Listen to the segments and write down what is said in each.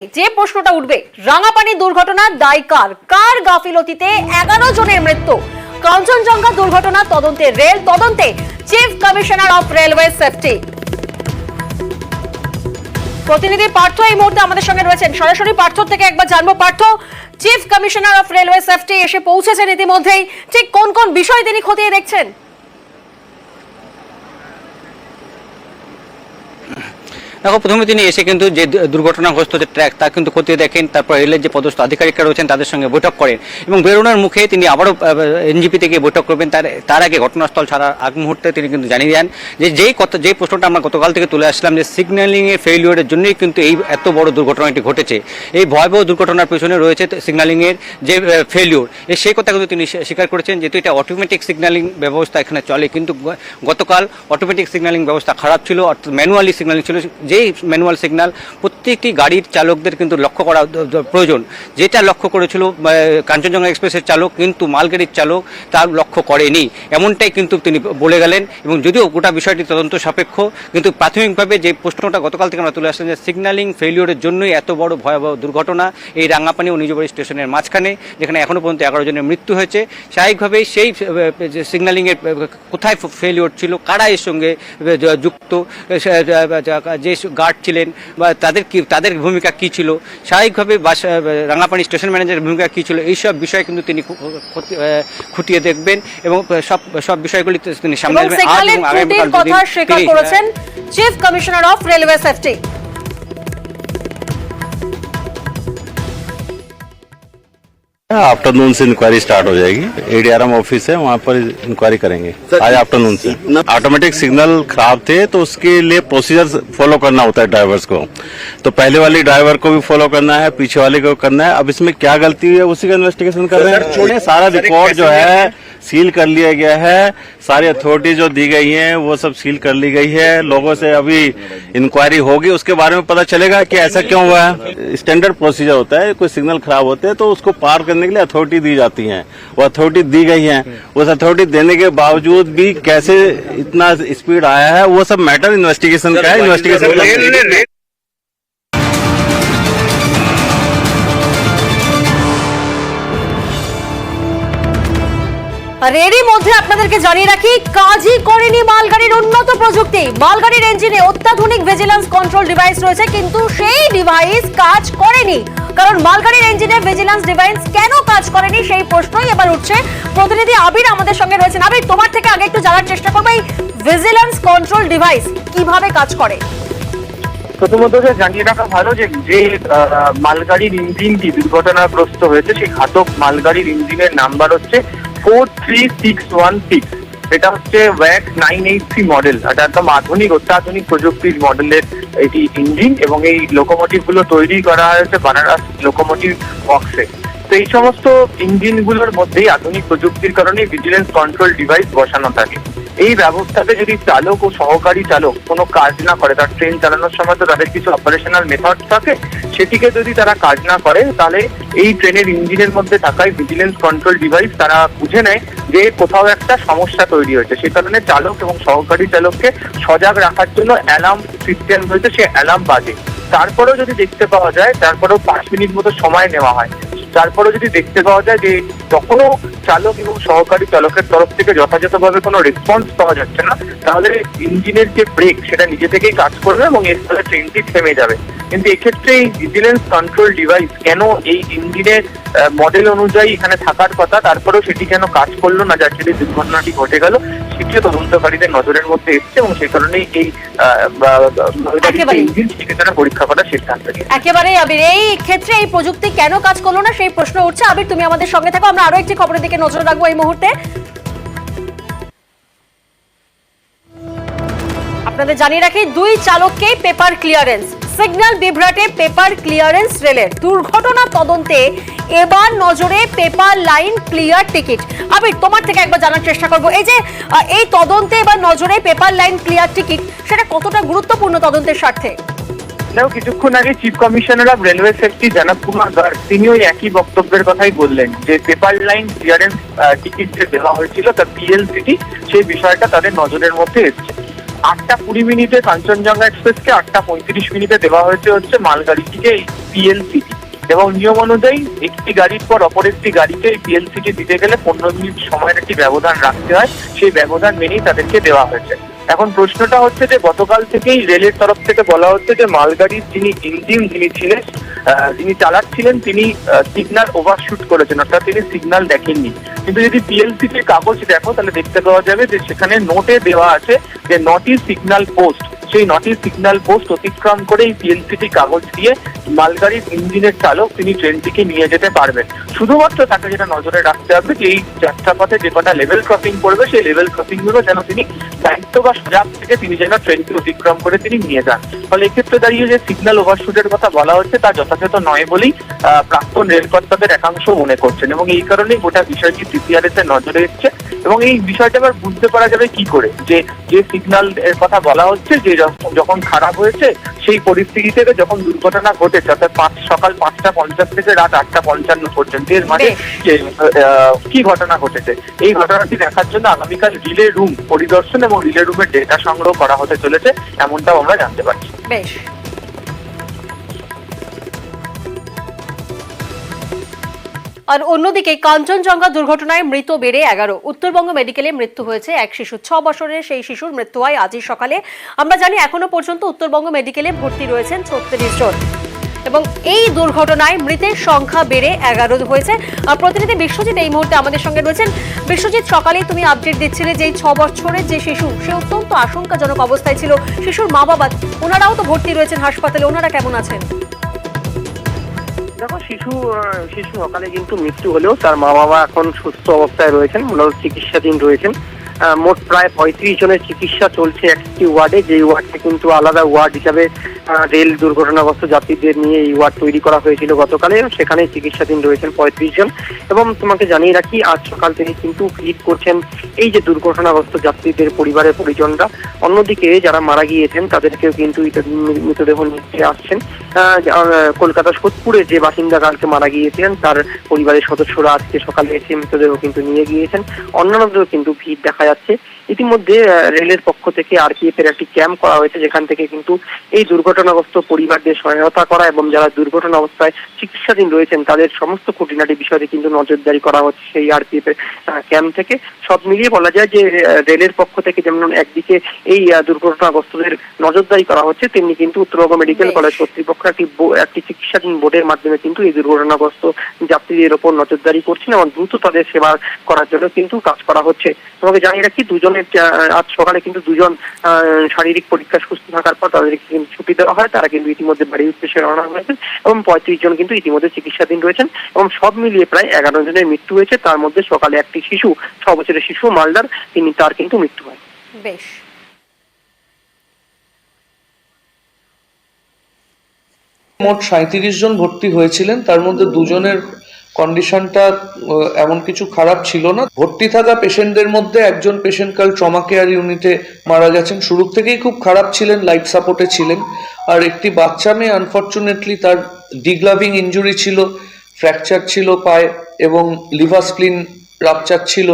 যে প্রশ্নটা উঠবে, রাঙাপানি দুর্ঘটনার দায় কার? কার গাফিলতিতে 11 জনের মৃত্যু? কাঞ্চনজঙ্ঘা দুর্ঘটনা তদন্তে রেল, তদন্তে chief commissioner of railway safety. প্রতিনিধি পার্থ এই মুহূর্তে আমাদের সঙ্গে রয়েছেন। সরাসরি পার্থ থেকে একবার জানবো, Partha, chief commissioner of railway safety এসে পৌঁছেছেন ইতিমধ্যেই, ঠিক কোন কোন বিষয় তিনি খতিয়ে দেখছেন? দেখো, প্রথমে তিনি এসে কিন্তু যে দুর্ঘটনাগ্রস্ত যে ট্র্যাক তা কিন্তু খতিয়ে দেখেন, তারপর রেলের যে পদস্থ আধিকারিকরা রয়েছেন তাদের সঙ্গে বৈঠক করেন এবং বেরোনোর মুখে তিনি আবারও এনজিপি থেকে বৈঠক করবেন। তার আগে ঘটনাস্থল ছাড়ার আগ মুহূর্তে তিনি কিন্তু জানিয়ে দেন যে যেই প্রশ্নটা আমরা গতকাল থেকে তুলে আসলাম, যে সিগন্যালিংয়ের ফেইলিওরের জন্যই কিন্তু এই এত বড় দুর্ঘটনাটি ঘটেছে। এই ভয়াবহ দুর্ঘটনার পেছনে রয়েছে সিগন্যালিংয়ের যে ফেইলিওর, সেই কথা কিন্তু তিনি স্বীকার করেছেন। যেহেতু এটা অটোমেটিক সিগন্যালিং ব্যবস্থা এখানে চলে, কিন্তু গতকাল অটোমেটিক সিগন্যালিং ব্যবস্থা খারাপ ছিল, অর্থাৎ ম্যানুয়ালি সিগন্যালিং ছিল। যেই ম্যানুয়াল সিগন্যাল প্রত্যেকটি গাড়ির চালকদের কিন্তু লক্ষ্য করা প্রয়োজন, যেটা লক্ষ্য করেছিল কাঞ্চনজঙ্ঘা এক্সপ্রেসের চালক, কিন্তু মালগাড়ির চালক তার লক্ষ্য করেনি, এমনটাই কিন্তু তিনি বলে গেলেন। এবং যদিও গোটা বিষয়টি তদন্ত সাপেক্ষ, কিন্তু প্রাথমিকভাবে যে প্রশ্নটা গতকাল থেকে আমরা তুলে আসলাম যে সিগন্যালিং ফেইলিওরের জন্যই এত বড় ভয়াবহ দুর্ঘটনা এই রাঙ্গাপানি ও নিজবাড়ি স্টেশনের মাঝখানে, যেখানে এখনও পর্যন্ত 11 জনের মৃত্যু হয়েছে। স্বাভাবিকভাবেই সেই সিগন্যালিংয়ের কোথায় ফেইলিওর ছিল, কারা এর সঙ্গে যুক্ত, যে গার্ড ছিলেন বা তাদের ভূমিকা কী ছিল, স্বাভাবিকভাবে রাঙ্গাপানি স্টেশন ম্যানেজারের ভূমিকা কী ছিল, এইসব বিষয়ে কিন্তু তিনি খুঁটিয়ে দেখবেন এবং সব বিষয়গুলি তিনি সামনে করেছেন chief commissioner of railway safety. Afternoon से इंक्वायरी स्टार्ट हो जाएगी। एडीआरएम ऑफिस है, वहाँ पर इंक्वायरी करेंगे आज आफ्टरनून से। ऑटोमेटिक सिग्नल खराब थे तो उसके लिए प्रोसीजर फॉलो करना होता है ड्राइवर्स को। तो पहले वाली ड्राइवर को भी फॉलो करना है, पीछे वाले को करना है। अब इसमें क्या गलती हुई है उसी का इन्वेस्टिगेशन कर रहे हैं। सारा रिकॉर्ड जो है सील कर लिया गया है, सारी अथॉरिटी जो दी गई है वो सब सील कर ली गई है। लोगों से अभी इंक्वायरी होगी, उसके बारे में पता चलेगा कि ऐसा क्यों हुआ है। स्टैंडर्ड प्रोसीजर होता है, कोई सिग्नल खराब होते हैं तो उसको पार करने के लिए अथॉरिटी दी जाती है, वो अथॉरिटी दी गई है। उस अथॉरिटी देने के बावजूद भी कैसे इतना स्पीड आया है वो सब मैटर इन्वेस्टिगेशन का है। इन्वेस्टिगेशन আর এরই মধ্যে আপনাদেরকে জানিয়ে রাখি, কাজই করেনি মালগাড়ির উন্নত প্রযুক্তি। মালগাড়ির ইঞ্জিনে অত্যাধুনিক ভিজিলেন্স কন্ট্রোল ডিভাইস রয়েছে, কিন্তু সেই ডিভাইস কাজ করেনি। কারণ মালগাড়ির ইঞ্জিনে ভিজিলেন্স ডিভাইস কেন কাজ করেনি সেই প্রশ্নই এবার উঠছে। প্রতিনিধি আবির আমাদের সঙ্গে রয়েছেন। আবির, তোমার থেকে আগে একটু জানার চেষ্টা করবো, এই ভিজিলেন্স কন্ট্রোল ডিভাইস কিভাবে কাজ করে? প্রথমত যে জানিয়ে রাখা ভালো যে মালগাড়ির ইঞ্জিনটি দুর্ঘটনাগ্রস্ত হয়েছে, সেই ঘাতক মালগাড়ির ইঞ্জিনের নাম্বার হচ্ছে 43616। এটা হচ্ছে ওয়াক 983 মডেল। এটা একদম অত্যাধুনিক প্রযুক্তির মডেলের এটি ইঞ্জিন, এবং এই লোকোমোটিভ গুলো তৈরি করা হয়েছে বানারস লোকোমোটিভ ওয়ার্কসে। তো এই সমস্ত ইঞ্জিনগুলোর মধ্যেই আধুনিক প্রযুক্তির কারণে ভিজিলেন্স কন্ট্রোল ডিভাইস বসানো থাকে। এই ব্যবস্থাতে যদি চালক ও সহকারী চালক কোনো কাজ না করে, তার ট্রেন চালানোর সময় তো তাদের কিছু অপারেশনাল মেথড থাকে, সেটিকে যদি তারা কাজ না করে, তাহলে এই ট্রেনের ইঞ্জিনের মধ্যে থাকায় ভিজিলেন্স কন্ট্রোল ডিভাইস তারা বুঝে নেয় যে কোথাও একটা সমস্যা তৈরি হয়েছে। সে কারণে চালক এবং সহকারী চালককে সজাগ রাখার জন্য অ্যালার্ম সিস্টেম হয়েছে, সে অ্যালার্ম বাজে। তারপরেও যদি দেখতে পাওয়া যায়, তারপরেও 5 মিনিট মতো সময় নেওয়া হয়, তারপরেও যদি দেখতে পাওয়া যায় যে তখনও চালক এবং সহকারী চালকের তরফ থেকে যথাযথভাবে কোনো রেসপন্স পাওয়া যাচ্ছে না, তাহলে ইঞ্জিনের যে ব্রেক সেটা নিজে থেকেই কাজ করবে এবং এর ফলে ট্রেনটি থেমে যাবে। কিন্তু এক্ষেত্রে এই ভিজিলেন্স কন্ট্রোল ডিভাইস কেন এই ইঞ্জিনের মডেল অনুযায়ী এখানে থাকার কথা, তারপরেও সেটি কেন কাজ করলো না, যার জন্য দুর্ঘটনাটি ঘটে গেল, সেটিও তদন্তকারীদের নজরের মধ্যে এসছে এবং সেই কারণেই এই ইঞ্জিন সেটা পরীক্ষা করার সিদ্ধান্ত নিয়েছে। একেবারে আবির, এই ক্ষেত্রে এই প্রযুক্তি কেন কাজ করলো না সেই প্রশ্ন উঠছে। আবির, তুমি আমাদের সঙ্গে থাকো, আমরা আরো একটি খবরের দিকে নজর রাখবো এই মুহূর্তে। আপনাদের জানিয়ে রাখি, 2 চালককে পেপার ক্লিয়ারেন্স, সিগন্যাল বিভ্রাটে পেপার ক্লিয়ারেন্স রেলের। দুর্ঘটনা তদন্তে এবার নজরে paper line clear ticket. Abir, তোমার থেকে একবার জানার চেষ্টা করবো, এই যে এই তদন্তে এবার নজরে পেপার লাইন ক্লিয়ার টিকিট, সেটা কতটা গুরুত্বপূর্ণ তদন্তের স্বার্থে? কিছুক্ষণ আগে chief commissioner of railway safety জনক কুমার গার্গ তিনিও একই বক্তব্যের কথাই বললেন যে পেপার লাইন ক্লিয়ারেন্স টিকিট যে দেওয়া হয়েছিল তার পিএলসিটি, সেই বিষয়টা তাদের নজরের মধ্যে এসছে। 8:20 কাঞ্চনজঙ্ঘা এক্সপ্রেসকে 8:35 দেওয়া হয়েছে হচ্ছে মালগাড়িটিকে এই পিএলসিটি, এবং নিয়ম অনুযায়ী একটি গাড়ির পর অপর একটি গাড়িকে এই পিএলসিটি দিতে গেলে 15 মিনিট সময়ের একটি ব্যবধান রাখতে হয়, সেই ব্যবধান মেনেই তাদেরকে দেওয়া হয়েছে। এখন প্রশ্নটা হচ্ছে যে গতকাল থেকেই রেলের তরফ থেকে বলা হচ্ছে যে মালগাড়ির যিনি ইঞ্জিন যিনি চালাচ্ছিলেন তিনি সিগন্যাল ওভারশুট করেছেন, অর্থাৎ তিনি সিগন্যাল দেখেননি। কিন্তু যদি পিএলসিটির কাগজ দেখো তাহলে দেখতে পাওয়া যাবে যে সেখানে নোটে দেওয়া আছে যে নটি সিগন্যাল পোস্ট, সেই নটি সিগন্যাল পোস্ট অতিক্রম করে এই পিএলসিটি কাগজ দিয়ে মালগাড়ির ইঞ্জিনের চালক তিনি ট্রেনটিকে নিয়ে যেতে পারবেন। শুধুমাত্র তাকে যেটা নজরে রাখতে হবে যে এই যাত্রাপথে যে কটা লেভেল ক্রসিং পড়বে সেই লেভেল ক্রসিং গুলো যেন তিনি দায়িত্ব বা সজাগ থেকে তিনি যেন ট্রেনকে অতিক্রম করে তিনি নিয়ে যান। ফলে এক্ষেত্রে দাঁড়িয়ে যে সিগন্যাল ওভারশুটের কথা বলা হচ্ছে তা যথাযথ নয় বলেই প্রাক্তন রেলকর্তাদের একাংশ মনে করছেন, এবং এই কারণেই গোটা বিষয়টি সিপিআরএস এর নজরে এসছে। এবং এই বিষয়টা আবার বুঝতে পারা যাবে কি করে যে সিগন্যাল এর কথা বলা হচ্ছে যে যখন খারাপ হয়েছে সেই পরিস্থিতি থেকে যখন দুর্ঘটনা ঘটেছে, অর্থাৎ সকাল 5:50 থেকে রাত 8:55 পর্যন্ত, এর মানে কি ঘটনা ঘটেছে এই ঘটনাটি দেখার জন্য আগামীকাল রিলে রুম পরিদর্শন এবং রিলে রুমের ডেটা সংগ্রহ করা হতে চলেছে, এমনটাও আমরা জানতে পারছি। বেশ। আর অন্যদিকে কাঞ্চনজঙ্ঘা দুর্ঘটনায় মৃত বেড়ে 11। উত্তরবঙ্গ মেডিকেলে মৃত্যু হয়েছে এক শিশু, 6 বছরের সেই শিশুর মৃত্যু হয় আজই সকালে। আমরা জানি এখনো পর্যন্ত উত্তরবঙ্গ মেডিকেলে ভর্তি রয়েছেন 36 জন, এবং এই দুর্ঘটনায় মৃতের সংখ্যা বেড়ে 11 হয়েছে। প্রতিনিধি বিশ্বজিৎ এই মুহূর্তে আমাদের সঙ্গে রয়েছেন। বিশ্বজিৎ, সকালেই তুমি আপডেট দিচ্ছিলে যে 6 বছরের যে শিশু সে অত্যন্ত আশঙ্কাজনক অবস্থায় ছিল, শিশুর মা বাবা ওনারাও তো ভর্তি রয়েছেন হাসপাতালে, ওনারা কেমন আছেন? দেখো, শিশু সকালে কিন্তু মৃত্যু হলেও তার মা বাবা এখন সুস্থ অবস্থায় রয়েছেন, মূলত চিকিৎসাধীন রয়েছেন। মোট প্রায় 35 জনের চিকিৎসা চলছে একটি ওয়ার্ডে, যে ওয়ার্ডে কিন্তু আলাদা ওয়ার্ড হিসাবে রেল দুর্ঘটনাগ্রস্ত যাত্রীদের নিয়ে এই ওয়ার্ড তৈরি করা হয়েছিল গতকালে, সেখানে চিকিৎসাধীন রয়েছেন 35 জন। এবং তোমাকে জানিয়ে রাখি, আজ সকাল থেকে কিন্তু ভিড় করছেন এই যে দুর্ঘটনাগ্রস্ত যাত্রীদের পরিবারের পরিজনরা। অন্যদিকে যারা মারা গিয়েছেন তাদেরকেও কিন্তু মৃতদেহ নিতে আসছেন। কলকাতা সোদপুরে যে বাসিন্দা কালকে মারা গিয়েছিলেন তার পরিবারের সদস্যরা আজকে সকালে এসে মৃতদেহ কিন্তু নিয়ে গিয়েছেন। অন্যান্যদেরও কিন্তু ভিড় দেখা যাচ্ছে। ইতিমধ্যে রেলের পক্ষ থেকে আরপিএফ এর একটি ক্যাম্প করা হয়েছে, যেখান থেকে কিন্তু এই দুর্ঘটনাগ্রস্ত পরিবারদের সহায়তা করা এবং যারা দুর্ঘটনা অবস্থায় চিকিৎসাধীন রয়েছেন তাদের সমস্ত খুঁটিনাটি বিষয়ে কিন্তু নজরদারি করা হচ্ছে সেই আরপিএফ এর ক্যাম্প থেকে। সব মিলিয়ে বলা যায় যে রেলের পক্ষ থেকে যেমন একদিকে এই দুর্ঘটনাগ্রস্তদের নজরদারি করা হচ্ছে, তেমনি কিন্তু উত্তরবঙ্গ মেডিকেল কলেজ কর্তৃপক্ষ একটি চিকিৎসাধীন বোর্ডের মাধ্যমে কিন্তু এই দুর্ঘটনাগ্রস্ত যাত্রীদের ওপর নজরদারি করছেন এবং দ্রুত তাদের সেবা করার জন্য কিন্তু কাজ করা হচ্ছে। তোমাকে জানিয়ে রাখি, আজ সকালে কিন্তু 2 জন শারীরিক পরীক্ষা সুস্থ থাকার পর তাদেরকে কিন্তু ছুটি দেওয়া হয়, তারা কিন্তু ইতিমধ্যে বাড়ির উদ্দেশ্যে রওনা হয়েছেন এবং 35 জন কিন্তু ইতিমধ্যে চিকিৎসাধীন রয়েছেন। এবং সব মিলিয়ে প্রায় 11 জনের মৃত্যু হয়েছে, তার মধ্যে সকালে একটি শিশু, 6 বছরের শিশু মালদার, তার কিন্তু মৃত্যু হয়। বেশ। মোট 37 জন ভর্তি হয়েছিলেন, তার মধ্যে 2 জনের কন্ডিশনটা এমন কিছু খারাপ ছিল না। ভর্তি থাকা পেশেন্টদের মধ্যে একজন পেশেন্ট কাল ট্রমা কেয়ার ইউনিটে মারা গেছেন, শুরু থেকেই খুব খারাপ ছিলেন, লাইফ সাপোর্টে ছিলেন। আর একটি বাচ্চা মেয়ে আনফর্চুনেটলি তার ডিগ্লাভিং ইনজুরি ছিল, ফ্র্যাকচার ছিল পায়ে এবং লিভার স্প্লিন রাপচার ছিল।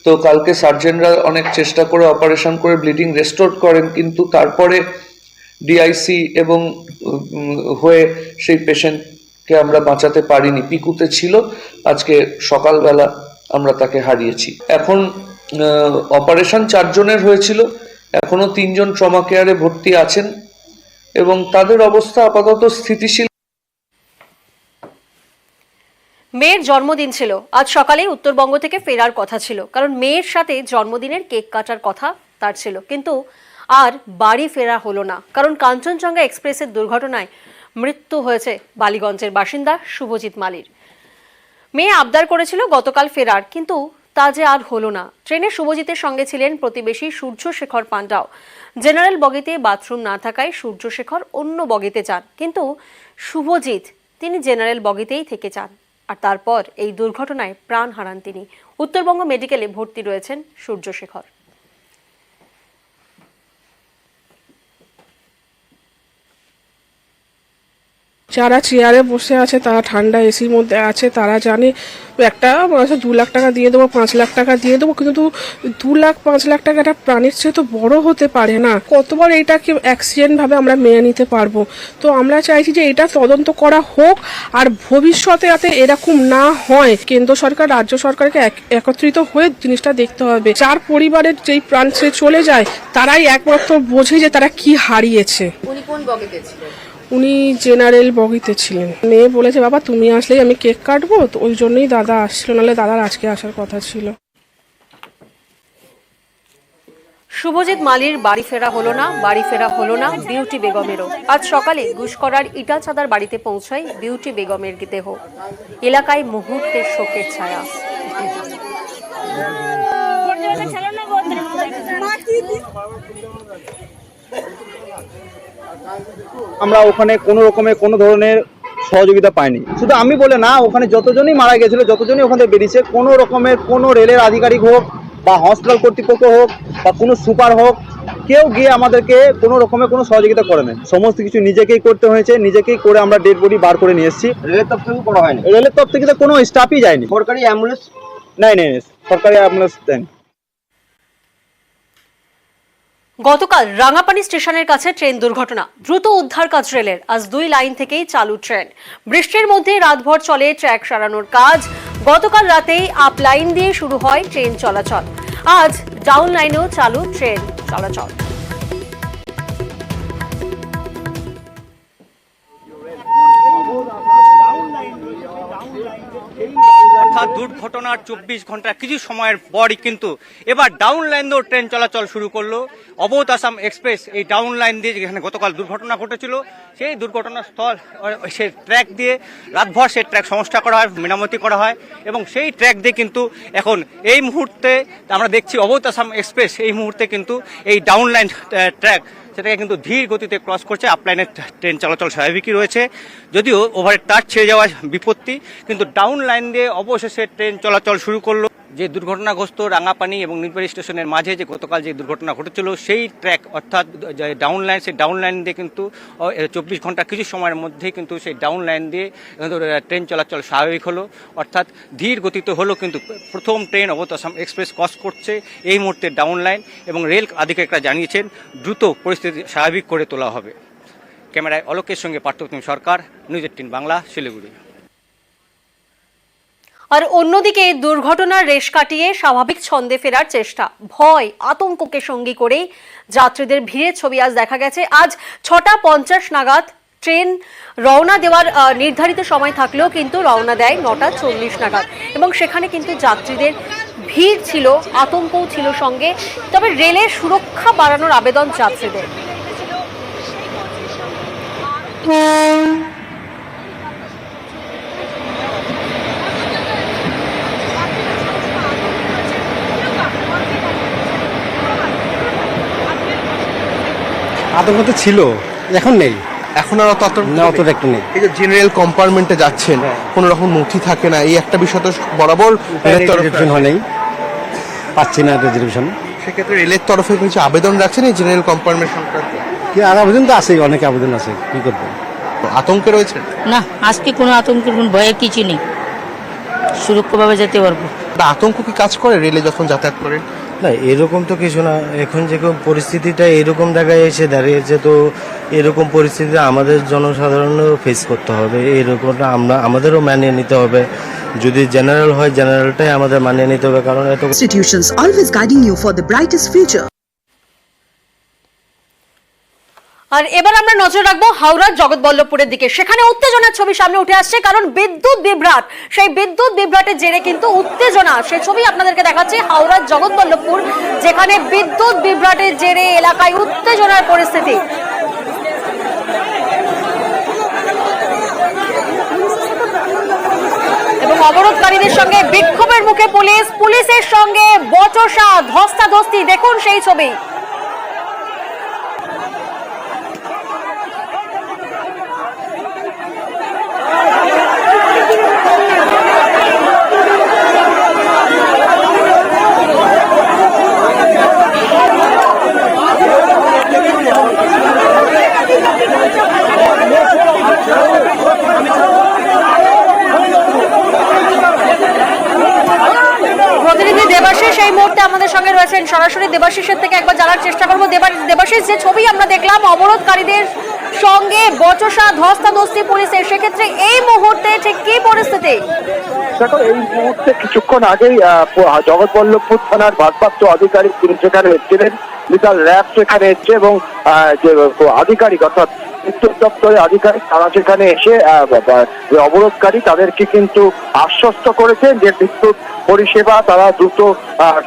তো কালকে সার্জেনরা অনেক চেষ্টা করে অপারেশন করে ব্লিডিং রেস্টোর করেন, কিন্তু তারপরে ডিআইসি এবং হয়ে সেই পেশেন্টকে আমরা বাঁচাতে পারিনি, পিকুতে ছিল। আজকে সকালবেলা আমরা তাকে হারিয়েছি। এখন অপারেশন 4 জনের হয়েছিল, এখনো 3 জন ট্রমা কেয়ারে ভর্তি আছেন এবং তাদের অবস্থা আপাতত স্থিতিশীল। মেয়ের জন্মদিন ছিল আজ সকালে, উত্তরবঙ্গ থেকে ফেরার কথা ছিল, কারণ মেয়ের সাথে জন্মদিনের কেক কাটার কথা তার ছিল, কিন্তু আর বাড়ি ফেরা হলো না, কারণ কাঞ্চনজঙ্ঘা এক্সপ্রেসের দুর্ঘটনায় মৃত্যু হয়েছে বালিগঞ্জের বাসিন্দা শুভজিৎ মালির। মেয়ে আবদার করেছিল গতকাল ফেরার, কিন্তু তা যে আর হলো না। ট্রেনে শুভজিতের সঙ্গে ছিলেন প্রতিবেশী সূর্যশেখর পান্ডাও। জেনারেল বগিতে বাথরুম না থাকায় সূর্যশেখর অন্য বগিতে যান, কিন্তু শুভজিৎ তিনি জেনারেল বগিতেই থেকে যান। আর তারপর এই দুর্ঘটনায় প্রাণ হারান তিনি। উত্তরবঙ্গ মেডিকেলে ভর্তি রয়েছেন সূর্যশেখর। যারা চেয়ারে বসে আছে, তারা ঠান্ডা এসির মধ্যে আছে, তারা জানে একটা 2 লাখ টাকা দিয়ে দেবো, 5 লাখ টাকা দিয়ে দেবো, কিন্তু 2 লাখ 5 লাখ টাকা একটা প্রাণের চেয়ে তো বড় হতে পারে না। কতবার এইটাকে অ্যাক্সিডেন্ট ভাবে আমরা মেনে নিতে পারবো? তো আমরা চাইছি যে এটা তদন্ত করা হোক, আর ভবিষ্যতে যাতে এরকম না হয় কেন্দ্র সরকার রাজ্য সরকারকে একত্রিত হয়ে জিনিসটা দেখতে হবে। যার পরিবারের যেই প্রাণ সে চলে যায়, তারাই একমাত্র বোঝে যে তারা কি হারিয়েছে। উনি কোন বগিতে ছিলেন? উনি জেনারেল বগিতে ছিলেন। মেয়ে বলেছে, বাবা তুমি আসলেই আমি কেক কাটবো, তো ওই জন্যই দাদা আসছিল, নাহলে দাদার আজকে আসার কথা ছিল। শুভজিৎ মালির বাড়ি ফেরা হলো না বিউটি বেগমেরও। আজ সকালে গুসকরার ইটালচাঁদার বাড়িতে পৌঁছায় বিউটি বেগমের দেহ। এলাকায় মুহূর্তের শোকের ছায়া। আমরা ওখানে কোনো রকমের কোনো ধরনের সহযোগিতা পাইনি। শুধু আমি বলে না, ওখানে যতজনই মারা গেছিল, যতজনই ওখানে বেরিয়েছে, কোনো রকমের কোনো রেলের আধিকারিক হোক বা হসপিটাল কর্তৃপক্ষ হোক বা কোনো সুপার হোক, কেউ গিয়ে আমাদেরকে কোনো রকমের কোনো সহযোগিতা করে নেই। সমস্ত কিছু নিজেকেই করতে হয়েছে, নিজেকেই করে আমরা ডেড বডি বার করে নিয়ে এসেছি। রেলের তরফ থেকে করা হয়নি? রেলের তরফ থেকে তো কোনো স্টাফই যায়নি। সরকারি অ্যাম্বুলেন্স নেই, সরকারি অ্যাম্বুলেন্স দেয়নি। গতকাল রাঙাপানি স্টেশনের কাছে ট্রেন দুর্ঘটনা। দ্রুত উদ্ধার কাজ রেলের। আজ 2 লাইন থেকেই চালু ট্রেন। বৃষ্টির মধ্যে রাতভর চলে ট্র্যাক সারানোর কাজ। গতকাল রাতেই আপ লাইন দিয়ে শুরু হয় ট্রেন চলাচল। আজ ডাউন লাইনেও চালু ট্রেন চলাচল। অর্থাৎ দুর্ঘটনার 24 ঘন্টা কিছু সময়ের পরই কিন্তু এবার ডাউন লাইন দিয়েও ট্রেন চলাচল শুরু করলো। অবোধ আসাম এক্সপ্রেস এই ডাউন লাইন দিয়ে যেখানে গতকাল দুর্ঘটনা ঘটেছিল, সেই দুর্ঘটনাস্থল সে ট্র্যাক দিয়ে রাতভর সেই ট্র্যাক সংস্কার করা হয়, মেরামতি করা হয় এবং সেই ট্র্যাক দিয়ে কিন্তু এখন এই মুহূর্তে আমরা দেখছি অবোধ আসাম এক্সপ্রেস এই মুহূর্তে কিন্তু এই ডাউন লাইন ট্র্যাক সেটাকে কিন্তু ধীর গতিতে ক্রস করছে। আপলাইনের ট্রেন চলাচল স্বাভাবিকই রয়েছে, যদিও ওভারের তার ছেড়ে যাওয়া বিপত্তি, কিন্তু ডাউন লাইন দিয়ে অবশেষে ট্রেন চলাচল শুরু করলো। যে দুর্ঘটনাগ্রস্ত রাঙাপানি এবং নীলবাড়ি স্টেশনের মাঝে যে গতকাল যে দুর্ঘটনা ঘটেছিল, সেই ট্র্যাক অর্থাৎ ডাউন লাইন, সেই ডাউন লাইন দিয়ে কিন্তু 24 ঘন্টা কিছু সময়ের মধ্যেই কিন্তু সেই ডাউন লাইন দিয়ে ট্রেন চলাচল স্বাভাবিক হলো। অর্থাৎ ধীর গতিতে হলো, কিন্তু প্রথম ট্রেন অবোধ আসাম এক্সপ্রেস ক্রস করছে এই মুহূর্তে ডাউন লাইন এবং রেল আধিকারিকরা জানিয়েছেন দ্রুত পরিস্থিতি স্বাভাবিক করে তোলা হবে। ক্যামেরায় অলোকের সঙ্গে পার্থপ্রতিম সরকার, নিউজ 18 বাংলা, শিলিগুড়ি। আর অন্যদিকে দুর্ঘটনার রেশ কাটিয়ে স্বাভাবিক ছন্দে ফেরার চেষ্টা, ভয় আতঙ্ককে সঙ্গী করে যাত্রীদের ভিড়ের ছবি আজ দেখা গেছে। আজ 6:50 নাগাদ ট্রেন রওনা দেওয়ার নির্ধারিত সময় থাকলেও কিন্তু রওনা দেয় 9:40 নাগাদ এবং সেখানে কিন্তু যাত্রীদের ভিড় ছিল, আতঙ্কও ছিল সঙ্গে। তবে রেলের সুরক্ষা বাড়ানোর আবেদন যাত্রীদের। আতঙ্ক তো ছিল, এখন নেই। এখন আর অত একটু নেই। এই যে জেনারেল কম্পার্টমেন্টে যাচ্ছেন, কোনো রকম নথি থাকে না, এই একটা বিষয় তো বরাবর রিজার্ভেশন হয় নাই, পাচ্ছি না রিজার্ভেশন। সেক্ষেত্রে রেলের তরফে কিছু আবেদন রাখছেন এই জেনারেল কম্পার্টমেন্ট সংক্রান্ত? কি আর আবেদন তো আছে, অনেক আবেদন আছে, কি করবো। আতঙ্কে রয়েছে না, আজকে কোনো আতঙ্কের কোনো ভয়ের কিছু নেই, সুরক্ষাভাবে যেতে পারবো। আতঙ্ক কি কাজ করে রেলে যখন যাতায়াত করেন? না, এরকম তো কিছু না। এখন যেরকম পরিস্থিতিটা এরকম জায়গায় এসে দাঁড়িয়েছে, তো এরকম পরিস্থিতি আমাদের জনসাধারণও ফেস করতে হবে। এরকমটা আমাদেরও মানিয়ে নিতে হবে। যদি জেনারেল হয়, জেনারেলটাই আমাদের মানিয়ে নিতে হবে, কারণ এত institutions always guiding you for the brightest future. আর এবার আমরা নজর রাখবো হাওড়ার জগৎবল্লভপুরের দিকে। সেখানে উত্তেজনার ছবি সামনে উঠে আসছে, কারণ বিদ্যুৎ বিভ্রাট। সেই বিদ্যুৎ বিভ্রাটের জেরে কিন্তু উত্তেজনা, সেই ছবি আপনাদেরকে দেখাচ্ছি হাওড়ার জগৎবল্লভপুর, যেখানে বিদ্যুৎ বিভ্রাটের জেরে এলাকায় উত্তেজনার পরিস্থিতি। এবং অবরোধকারীদের সঙ্গে বিক্ষোভের মুখে পুলিশ, পুলিশের সঙ্গে বচসা, ধস্তাধস্তি। দেখুন সেই ছবি। রয়েছেন সরাসরি দেবাশিসের থেকে একবার জানার চেষ্টা করবো। দেবাশিস, যে ছবি আমরা দেখলাম অবরোধকারীদের সঙ্গে বচসা ধস্তাধস্তি পুলিশের, সেক্ষেত্রে এই মুহূর্তে ঠিক কি পরিস্থিতি? দেখো, এই মুহূর্তে কিছুক্ষণ আগেই জগৎবল্লভপুর থানার ভারপ্রাপ্ত আধিকারিক তিনি সেখানে এসেছিলেন, বিশাল র্যাব সেখানে এসছে এবং যে আধিকারিক অর্থাৎ বিদ্যুৎ দপ্তরের আধিকারিক তারা সেখানে এসে অবরোধকারী তাদেরকে কিন্তু আশ্বস্ত করেছেন যে বিদ্যুৎ পরিষেবা তারা দ্রুত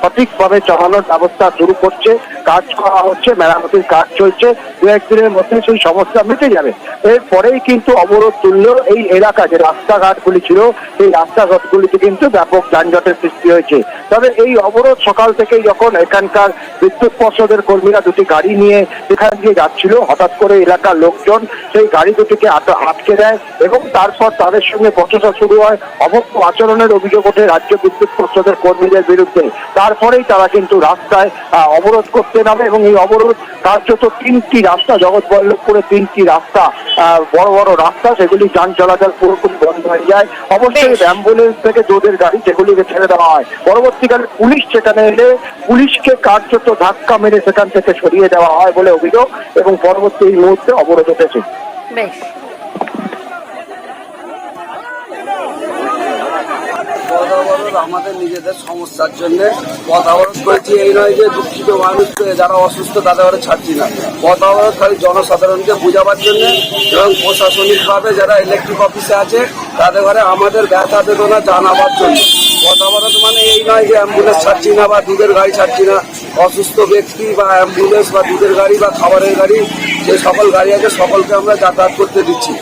সঠিকভাবে চালানোর ব্যবস্থা শুরু করছে, কাজ করা হচ্ছে, মেরামতির কাজ চলছে, দু একদিনের মধ্যে সেই সমস্যা মিটে যাবে। এরপরেই কিন্তু অবরোধ তুললেও এই এলাকা যে রাস্তাঘাটগুলি ছিল সেই রাস্তাঘাটগুলিতে কিন্তু ব্যাপক যানজটের সৃষ্টি হয়েছে। তবে এই অবরোধ সকাল থেকেই যখন এখানকার বিদ্যুৎ পর্ষদের কর্মীরা দুটি গাড়ি নিয়ে সেখান দিয়ে যাচ্ছিল, হঠাৎ করে এলাকার লোকজন সেই গাড়ি দুটিকে আটকে দেয় এবং তারপর তাদের সঙ্গে বচসা শুরু হয়, অভব্য আচরণের অভিযোগ ওঠে রাজ্য বিদ্যুৎ পর্ষদের কর্মীদের বিরুদ্ধে। তারপরেই তারা কিন্তু রাস্তায় অবরোধ করতে নামে এবং এই অবরোধ কার্যত 3টি রাস্তা, জগৎবল্লভপুরে 3টি রাস্তা, বড় বড় রাস্তা, সেগুলি যান চলাচল পুরোপুরি বন্ধ হয়ে যায়। অবশ্যই অ্যাম্বুলেন্স থেকে জোরের গাড়ি সেগুলিকে ছেড়ে দেওয়া হয়। পরবর্তীকালে পুলিশ সেখানে এলে পুলিশকে কার্যত ধাক্কা মেরে সেখান থেকে সরিয়ে দেওয়া হয় বলে অভিযোগ এবং পরবর্তী মুহূর্তে অবরোধ উঠেছে। বেশ, পথ অবরোধ আমাদের নিজেদের সমস্যার জন্য পথ অবরোধ করেছি, এই নয় যে দুঃখিত মানুষকে যারা অসুস্থ তাদের ছাড়ছি না। পথ অবরোধ খালি জনসাধারণকে বোঝাবার জন্য এবং প্রশাসনিকভাবে যারা ইলেকট্রিক অফিসে আছে তাদের ঘরে আমাদের ব্যথা বেদনা জানাবার জন্য। পথ অবরোধ মানে এই নয় যে অ্যাম্বুলেন্স ছাড়ছি না বা দুধের গাড়ি ছাড়ছি না। অসুস্থ ব্যক্তি বা অ্যাম্বুলেন্স বা দুধের গাড়ি বা খাবারের গাড়ি, যে সকল গাড়ি আছে সকলকে আমরা যাতায়াত করতে দিচ্ছি।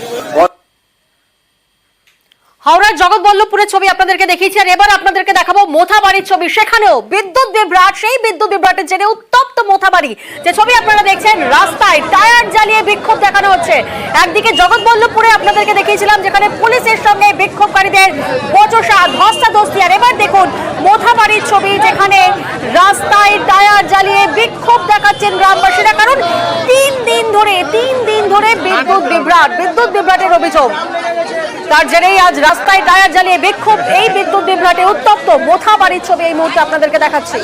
হাওড়ার জগৎবল্লভপুরের ছবি আপনাদেরকে দেখিয়েছি, আর এবার আপনাদেরকে দেখাবো মোথাবাড়ির ছবি। সেখানেও বিদ্যুৎ বিভ্রাট, সেই বিদ্যুৎ বিভ্রাটের জেরে উত্তপ্ত মোথাবাড়ি। যে ছবি আপনারা দেখছেন, রাস্তায় টায়ার জ্বালিয়ে বিক্ষোভ দেখানো হচ্ছে। একদিকে জগৎবল্লভপুরে আপনাদেরকে দেখিয়েছিলাম যেখানে পুলিশের সঙ্গে বিক্ষোভকারীদের বচসা ধস্তাধস্তি, আর এবার দেখুন মোথাবাড়ির ছবি যেখানে রাস্তায় টায়ার জ্বালিয়ে বিক্ষোভ দেখাচ্ছেন গ্রামবাসীরা। কারণ 3 দিন ধরে বিদ্যুৎ বিভ্রাটের অভিযোগ, তার জেরেই আজ রাস্তায় টায়ার জ্বালিয়ে বিক্ষোভ। এই বিদ্যুৎ বিভ্রাটে উত্তপ্ত মোথাবাড়ির ছবি এই মুহূর্তে আপনাদেরকে দেখাচ্ছি।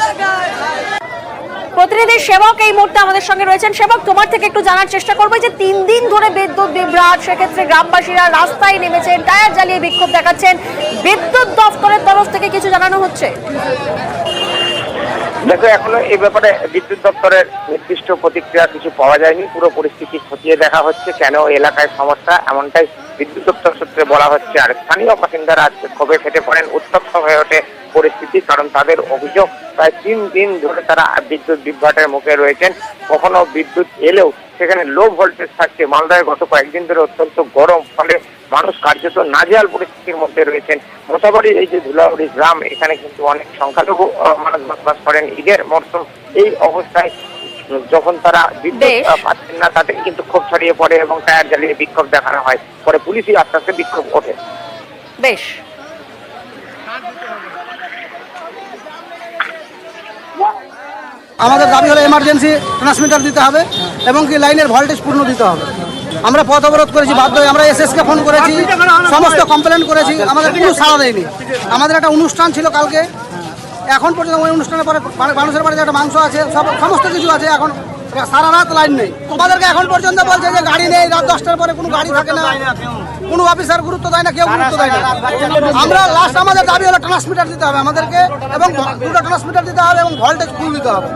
প্রতিনিধি সেবক এই মুহূর্তে আমাদের সঙ্গে রয়েছেন। সেবক, তোমার থেকে একটু জানার চেষ্টা করবো যে 3 দিন ধরে বিদ্যুৎ বিভ্রাট, সেক্ষেত্রে গ্রামবাসীরা রাস্তায় নেমেছেন, টায়ার জ্বালিয়ে বিক্ষোভ দেখাচ্ছেন, বিদ্যুৎ দপ্তরের তরফ থেকে কিছু জানানো হচ্ছে? দেখো, এখনো এই ব্যাপারে বিদ্যুৎ দপ্তরের নির্দিষ্ট প্রতিক্রিয়া কিছু পাওয়া যায়নি। পুরো পরিস্থিতি খতিয়ে দেখা হচ্ছে, কেন এলাকায় সমস্যা এমনটাই বিদ্যুৎ দপ্তর সূত্রে বলা হচ্ছে। আর স্থানীয় বাসিন্দারা আজকে ক্ষোভে ফেটে পড়েন, উত্তপ্ত হয়ে ওঠে পরিস্থিতি। কারণ তাদের অভিযোগ প্রায় 3 দিন ধরে তারা বিদ্যুৎ বিভ্রাটের মুখে রয়েছেন। কখনো বিদ্যুৎ এলেও সেখানে লো ভোল্টেজ থাকছে। মালদায় গত কয়েকদিন ধরে অত্যন্ত গরম, ফলে মানুষ কার্যত নাজেহাল পরিস্থিতির মধ্যে রয়েছেন। মোথাবাড়ির এই যে ধুলাউড়ি গ্রাম, এখানে কিন্তু অনেক সংখ্যালঘু মানুষ বসবাস করেন। ঈদের মরশুম, এই অবস্থায় যখন তারা বিদ্যুৎ পাচ্ছেন না তাদের কিন্তু ক্ষোভ ছড়িয়ে পড়ে এবং টায়ার জ্বালিয়ে বিক্ষোভ দেখানো হয়। পরে পুলিশই আস্তে আস্তে বিক্ষোভ ওঠে। বেশ, আমাদের দাবি হলো এমার্জেন্সি ট্রান্সমিটার দিতে হবে এবং কি লাইনের ভোল্টেজ পূর্ণ দিতে হবে। আমরা পথ অবরোধ করেছি বাধ্য হয়ে, আমরা এসএসকে ফোন করেছি, সমস্ত কমপ্লেন করেছি, আমাদের কোনো সাড়া দেয়নি। আমাদের একটা অনুষ্ঠান ছিল কালকে, এখন পর্যন্ত ওই অনুষ্ঠানের পরে মানুষের বাড়িতে একটা মাংস আছে, সমস্ত কিছু আছে, এখন সারা রাত লাইন নেই। আমাদেরকে এখন পর্যন্ত বলছে যে গাড়ি নেই, রাত 10টার পরে কোনো গাড়ি থাকে না, কোনো অফিসার গুরুত্ব দেয় না, কেউ গুরুত্ব দেয় না। আমরা লাস্ট আমাদের দাবি হলো ট্রান্সমিটার দিতে হবে আমাদেরকে এবং 2টা ট্রান্সমিটার দিতে হবে এবং ভোল্টেজ ফুল দিতে হবে।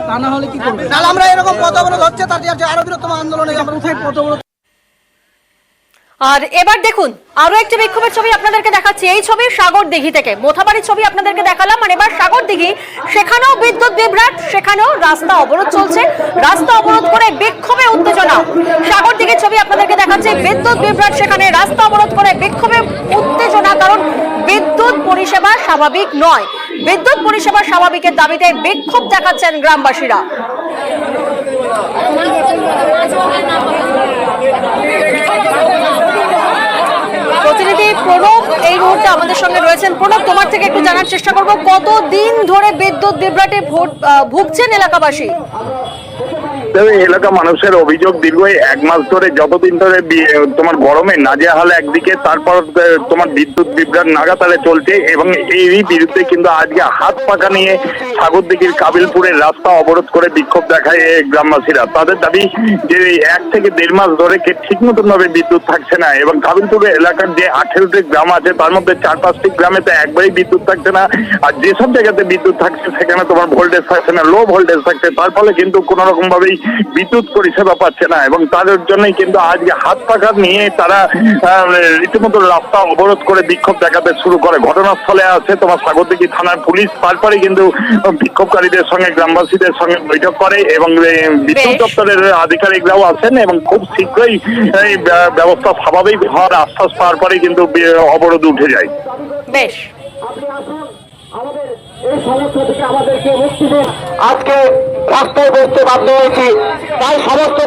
তা না হলে কি করবে? তাহলে আমরা এরকম পথ অবরোধ হচ্ছে, তার আরো বৃহত্তম আন্দোলনে আমরা পথ অবরোধ। আর এবার দেখুন আরো একটি বিক্ষোভের ছবি আপনাদেরকে দেখাচ্ছি। এই ছবি সাগরদিঘি থেকে, মোথাবাড়ির ছবি আপনাদেরকে দেখালাম, আর এবার সাগরদিঘি, সেখানেও বিদ্যুৎ বিভ্রাট, সেখানেও রাস্তা অবরোধ চলছে। রাস্তা অবরোধ করে বিক্ষোভে উত্তেজনা। সাগরদিঘির ছবি আপনাদেরকে দেখাচ্ছি, বিদ্যুৎ বিভ্রাট, সেখানে রাস্তা অবরোধ করে বিক্ষোভে উত্তেজনা। কারণ বিদ্যুৎ পরিষেবা স্বাভাবিক নয়, বিদ্যুৎ পরিষেবা স্বাভাবিকের দাবিতে বিক্ষোভ দেখাচ্ছেন গ্রামবাসীরা। প্রতিনিধি প্রণব এই মুহূর্তে আমাদের সঙ্গে রয়েছেন। প্রণব, তোমার থেকে একটু জানার চেষ্টা করবো, কতদিন ধরে বিদ্যুৎ বিভ্রাটে ভুগছেন এলাকাবাসী? এলাকা মানুষের অভিযোগ দীর্ঘ 1 মাস ধরে, যতদিন ধরে তোমার গরমে নাজেহাল একদিকে, তারপর তোমার বিদ্যুৎ বিভ্রাট নাগাতারে চলছে এবং এই বিরুদ্ধে কিন্তু আজকে হাত পাকা নিয়ে সাগরদিঘির কাবিলপুরের রাস্তা অবরোধ করে বিক্ষোভ দেখায় গ্রামবাসীরা। তাদের দাবি যে 1 থেকে 1.5 মাস ধরে ঠিক মতন ভাবে বিদ্যুৎ থাকছে না এবং কাবিলপুরের এলাকার যে 18টি গ্রাম আছে তার মধ্যে 4-5টি গ্রামে তো একবারই বিদ্যুৎ থাকছে না, আর যেসব জায়গাতে বিদ্যুৎ থাকছে সেখানে তোমার ভোল্টেজ থাকছে না, লো ভোল্টেজ থাকছে, তার ফলে কিন্তু কোন রকম ভাবেই বিদ্যুৎ পরিষেবা পাচ্ছে না এবং তাদের জন্যই কিন্তু আজকে হাত পাখা নিয়ে তারা রীতিমতো রাস্তা অবরোধ করে বিক্ষোভ দেখাতে শুরু করে। ঘটনাস্থলে আছে তোমার সাগরদিঘি থানার পুলিশ, তারপরে কিন্তু বিক্ষোভকারীদের সঙ্গে গ্রামবাসীদের সঙ্গে বৈঠক করে এবং বিদ্যুৎ দপ্তরের আধিকারিকরাও আছেন এবং খুব শীঘ্রই এই ব্যবস্থা স্বাভাবিক হওয়ার আশ্বাস পাওয়ার পরে কিন্তু অবরোধ উঠে যায়। বেশ, এই সমস্যা থেকে আমাদেরকে মুক্তি দিন। আজকে রাস্তায় বসতে বাধ্য হয়েছি, তাই সমস্ত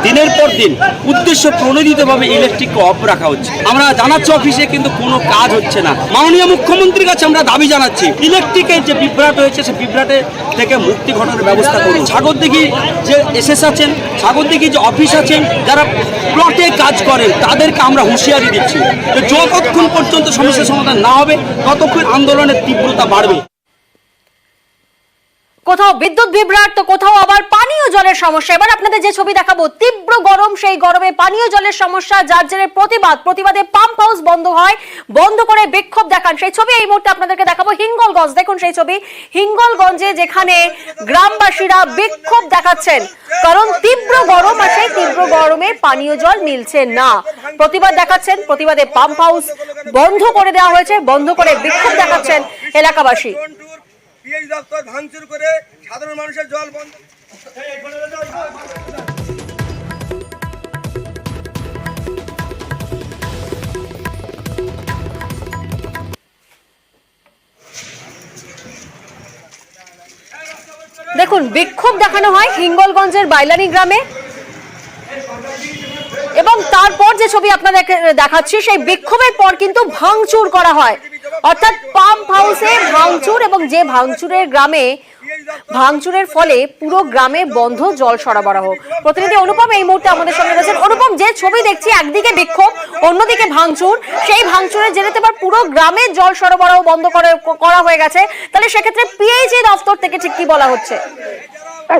দিনের পর দিন উদ্দেশ্য প্রণোদিতভাবে ইলেকট্রিককে অফ রাখা হচ্ছে। আমরা জানাচ্ছি অফিসে কিন্তু কোনো কাজ হচ্ছে না। মাননীয় মুখ্যমন্ত্রীর কাছে আমরা দাবি জানাচ্ছি ইলেকট্রিকের যে বিভ্রাট হয়েছে সে বিভ্রাটে থেকে মুক্তি ঘটানোর ব্যবস্থা করুন। সাগরদিঘি যে এসএস আছেন, সাগরদিঘি যে অফিস আছেন, যারা প্লটে কাজ করেন তাদেরকে আমরা হুঁশিয়ারি দিচ্ছি যে যতক্ষণ পর্যন্ত সমস্যার সমাধান না হবে ততক্ষণ আন্দোলনের তীব্রতা বাড়বে। কোথাও বিদ্যুৎ বিভ্রাট তো কোথাও আবার পানীয় জলের সমস্যা। এবার আপনাদের যে ছবি দেখাবো, তীব্র গরম, সেই গরমে পানীয় জলের সমস্যা, যার জেরে প্রতিবাদে পাম্প হাউস বন্ধ হয়, বন্ধ করে বিক্ষোভ দেখান সেই ছবি এই মুহূর্তে আপনাদেরকে দেখাবো। হিঙ্গলগঞ্জ, দেখুন সেই ছবি হিঙ্গলগঞ্জে, যেখানে গ্রামবাসীরা বিক্ষোভ দেখাচ্ছেন কারণ তীব্র গরম আর সেই তীব্র গরমে পানীয় জল মিলছে না। প্রতিবাদ দেখাচ্ছেন, প্রতিবাদে পাম্প হাউস বন্ধ করে দেওয়া হয়েছে, বন্ধ করে বিক্ষোভ দেখাচ্ছেন এলাকাবাসী। পিএইচ দপ্তর ভাঙচুর করে সাধারণ মানুষের জল বন্ধ। দেখুন বিক্ষোভ দেখানো হয় হিঙ্গলগঞ্জের বাইলানি গ্রামে এবং তারপর যে ছবি আপনাদের দেখাচ্ছি সেই বিক্ষোভের পর কিন্তু ভাঙচুর করা হয়, অর্থাৎ পাম্প হাউসে ভাঙচুর এবং যে ভাঙচুরের ফলে পুরো গ্রামে বন্ধ জল সরবরাহ। প্রতিনিধি অনুপম এই মুহূর্তে আমাদের সঙ্গে রয়েছেন। অনুপম, যে ছবি দেখছি একদিকে বিক্ষোভ অন্যদিকে ভাঙচুর, সেই ভাঙচুরের জেরে এবার পুরো গ্রামের জল সরবরাহ বন্ধ করা হয়ে গেছে, তাহলে সেক্ষেত্রে পিএইচই দপ্তর থেকে ঠিক কি বলা হচ্ছে?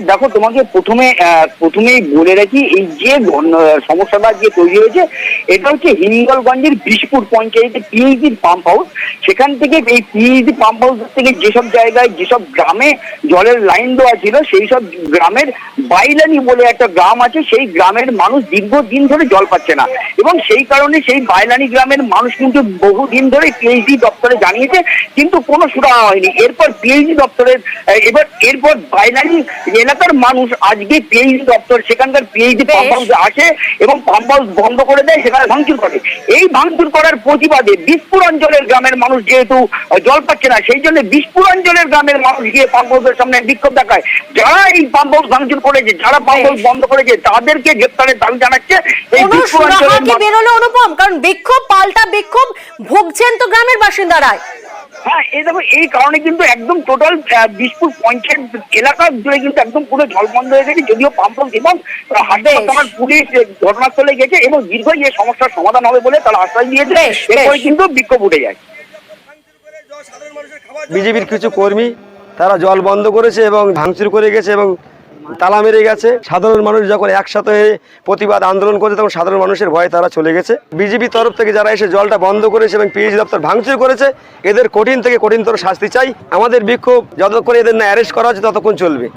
দেখো, তোমাকে প্রথমেই বলে রাখি, এই যে সমস্যাটা যে তৈরি হয়েছে এটা হচ্ছে হিঙ্গলগঞ্জের বিশপুর পঞ্চায়েতে পিএইচডি পাম্প হাউস। সেখান থেকে এই পিএইচডি পাম্প হাউস থেকে যেসব জায়গায় যেসব গ্রামে জলের লাইন দেওয়া ছিল সেই সব গ্রামের বাইলানি বলে একটা গ্রাম আছে, সেই গ্রামের মানুষ দীর্ঘদিন ধরে জল পাচ্ছে না এবং সেই কারণে সেই বাইলানি গ্রামের মানুষ কিন্তু বহুদিন ধরে পিএইচডি দপ্তরে জানিয়েছে কিন্তু কোনো সুরাহা হয়নি। এরপর পিএইচডি দপ্তরের এরপর বাইলানি এলাকার মানুষ আজকে পিএইচডি দপ্তর সেখানকার পিএইচডি পাম্প হাউসে আসে এবং পাম্প হাউস বন্ধ করে দেয়, সেখানে ভাঙচুর করে। এই ভাঙচুর করার প্রতিবাদে বিশপুর অঞ্চলের গ্রামের মানুষ যেহেতু জল পাচ্ছে না, সেই জন্য বিশপুর অঞ্চলের গ্রামের মানুষ গিয়ে পাম্প হাউসের সামনে বিক্ষোভ দেখায়। যারা এই পাম্প হাউস ভাঙচুর করেছে, যারা পাম্প হাউস বন্ধ করেছে তাদেরকে গ্রেপ্তারের দাবি জানাচ্ছে এই বিশপুর অঞ্চলের। বেরোলো অনুপম, কারণ বিক্ষোভ পাল্টা বিক্ষোভ, ভুগছেন তো গ্রামের বাসিন্দারাই। হ্যাঁ, এই দেখো, এই কারণে কিন্তু একদম টোটাল বিশপুর পঞ্চায়েত এলাকা জুড়ে কিন্তু একদম পুরো জল বন্ধ হয়ে গেছে। যদিও পাম্প হাউস এবং হাসপাতাল পুলিশ ঘটনাস্থলে গেছে এবং দীর্ঘই এই সমস্যার সমাধান হবে বলে তারা আশ্বাস দিয়েছে। এরপরে কিন্তু বিক্ষোভ উঠে যায়। বিজেপির কিছু কর্মী তারা জল বন্ধ করেছে এবং ভাঙচুর করে গেছে এবং তালা মেরে গেছে। সাধারণ মানুষ যখন একসাথে প্রতিবাদ আন্দোলন করেছে তখন সাধারণ মানুষের ভয়ে তারা চলে গেছে। বিজেপির তরফ থেকে যারা এসে জলটা বন্ধ করেছে এবং পিএইচডি দপ্তর ভাঙচুর করেছে, এদের কঠিন থেকে কঠিনতর শাস্তি চাই। আমাদের বিক্ষোভ যতক্ষণ এদের না অ্যারেস্ট করা হচ্ছে ততক্ষণ চলবে।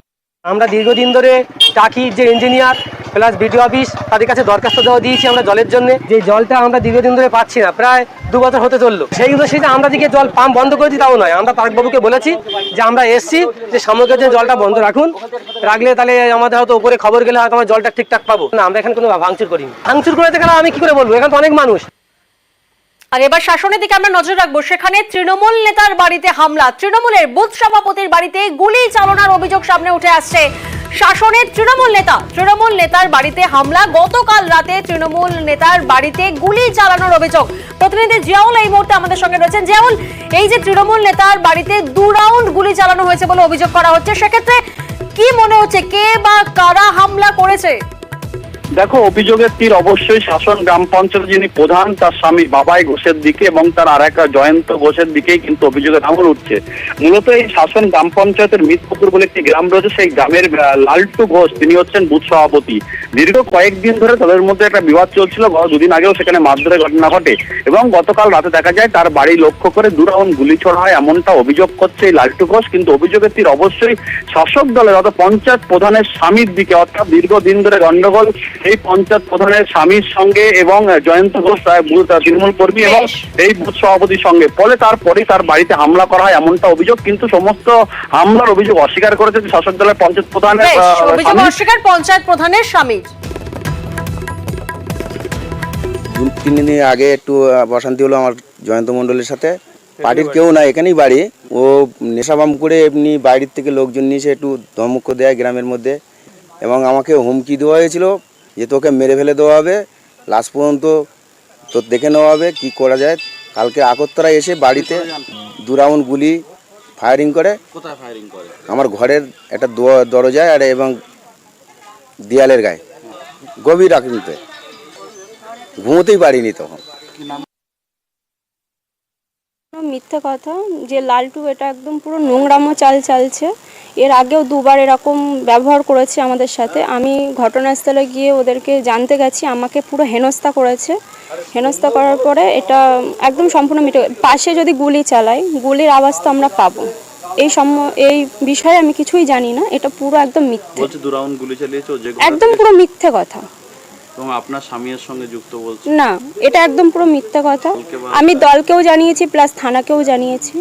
আমরা দীর্ঘদিন ধরে টাকির যে ইঞ্জিনিয়ার প্লাস বিডিও অফিস তাদের কাছে দরখাস্ত দেওয়া দিয়েছি আমরা জলের জন্য। যে জলটা আমরা দীর্ঘদিন ধরে পাচ্ছি না, প্রায় 2 বছর হতে চললো। সেই উদ্দেশ্যে আমরা দিকে জল পাম্প বন্ধ করে দিই তাও নয়, আমরা তারকবাবুকে বলেছি যে আমরা এসছি যে সামগ্রিক জলটা বন্ধ রাখুন, রাখলে তাহলে আমাদের হয়তো উপরে খবর গেলে হয়তো আমরা জলটা ঠিকঠাক পাবো না। আমরা এখানে কোনো ভাঙচুর করিনি। ভাঙচুর করে গেলে আমি কি করে বলবো, এখানে তো অনেক মানুষ। আর এবার শাসনের দিকে আমরা নজর রাখবো। সেখানে তৃণমূল নেতার বাড়িতে হামলা, তৃণমূলের বুথ সভাপতির বাড়িতে গুলি চালানোর অভিযোগ সামনে উঠে আসছে। শাসনের তৃণমূল নেতার বাড়িতে হামলা, গতকাল রাতে তৃণমূল নেতার বাড়িতে গুলি চালানোর অভিযোগ। প্রতিনিধি জিয়াউল এই মুহূর্তে আমাদের সঙ্গে রয়েছেন। জিয়াউল, এই যে তৃণমূল নেতার বাড়িতে 2 রাউন্ড গুলি চালানো হয়েছে বলে অভিযোগ করা হচ্ছে, সেক্ষেত্রে কি মনে হচ্ছে কে বা কারা হামলা করেছে? দেখো, অভিযোগের তীর অবশ্যই শাসন গ্রাম পঞ্চায়েতের যিনি প্রধান তার স্বামী বাবাই ঘোষের দিকে এবং তার আর এক জয়ন্ত ঘোষের দিকেই কিন্তু অভিযোগের আঙুল উঠছে। মূলত এই শাসন গ্রাম পঞ্চায়েতের মিতপুকুর বলে একটি গ্রাম রয়েছে, সেই গ্রামের লালটু ঘোষ তিনি হচ্ছেন বুথ সভাপতি। দীর্ঘ কয়েকদিন ধরে তাদের মধ্যে একটা বিবাদ চলছিল, গত দুদিন আগেও সেখানে মারধরের ঘটনা ঘটে এবং গতকাল রাতে দেখা যায় তার বাড়ি লক্ষ্য করে 2 রাউন্ড গুলি ছোড়া হয়, এমনটা অভিযোগ করছে এই লালটু ঘোষ। কিন্তু অভিযোগের তীর অবশ্যই শাসক দলের অর্থাৎ পঞ্চায়েত প্রধানের স্বামীর দিকে, অর্থাৎ দীর্ঘদিন ধরে গন্ডগোল এই পঞ্চায়েত প্রধানের স্বামীর সঙ্গে এবং জয়ন্ত ঘোষ তৃণমূল কর্মী এবং এই বুথ সভাপতির সঙ্গে, ফলে তারপরে তার বাড়িতে হামলা করা হয় এমনটা অভিযোগ। কিন্তু সমস্ত হামলার অভিযোগ অস্বীকার করেছে শাসক দলের পঞ্চায়েত প্রধানের অভিযোগ অস্বীকার পঞ্চায়েত প্রধানের স্বামী। 3 দিন আগে একটু অশান্তি হলো আমার জয়ন্ত মণ্ডলের সাথে। পার্টির কেউ না, এখানেই বাড়ি। ও নেশাবাম করে এমনি বাইরের থেকে লোকজন নিয়ে এসে একটু ধমক দেয় গ্রামের মধ্যে এবং আমাকে হুমকি দেওয়া হয়েছিল যে তোকে মেরে ফেলে দেওয়া হবে, লাস্ট পর্যন্ত তো দেখে নেওয়া হবে কি করা যায়। কালকে আকরতলা এসে বাড়িতে 2 রাউন্ড গুলি ফায়ারিং করে। কোথায় ফায়ারিং করে? আমার ঘরের একটা দরজায় আর এবং দেয়ালের গায়ে, গভীর রাখতে ঘুমোতেই পারিনি তখন। মিথ্যে কথা যে লালটু এটা একদম পুরো নোংরামো চাল চালছে। এর আগেও 2বার এরকম ব্যবহার করেছে আমাদের সাথে। আমি ঘটনাস্থলে গিয়ে ওদেরকে জানতে গেছি, আমাকে পুরো হেনস্থা করেছে। হেনস্থা করার পরে এটা একদম সম্পূর্ণ মিথ্যে। পাশে যদি গুলি চালায়, গুলির আওয়াজ তো আমরা পাবো। এই বিষয়ে আমি কিছুই জানি না, এটা পুরো একদম মিথ্যে। বলছে 2 রাউন্ড গুলি চালিয়েছে, একদম পুরো মিথ্যে কথা। এবং আপনার স্বামীর সঙ্গে যুক্ত বলছে না, এটা একদম পুরো মিথ্যে কথা। আমি দলকেও জানিয়েছি প্লাস থানাকেও জানিয়েছি।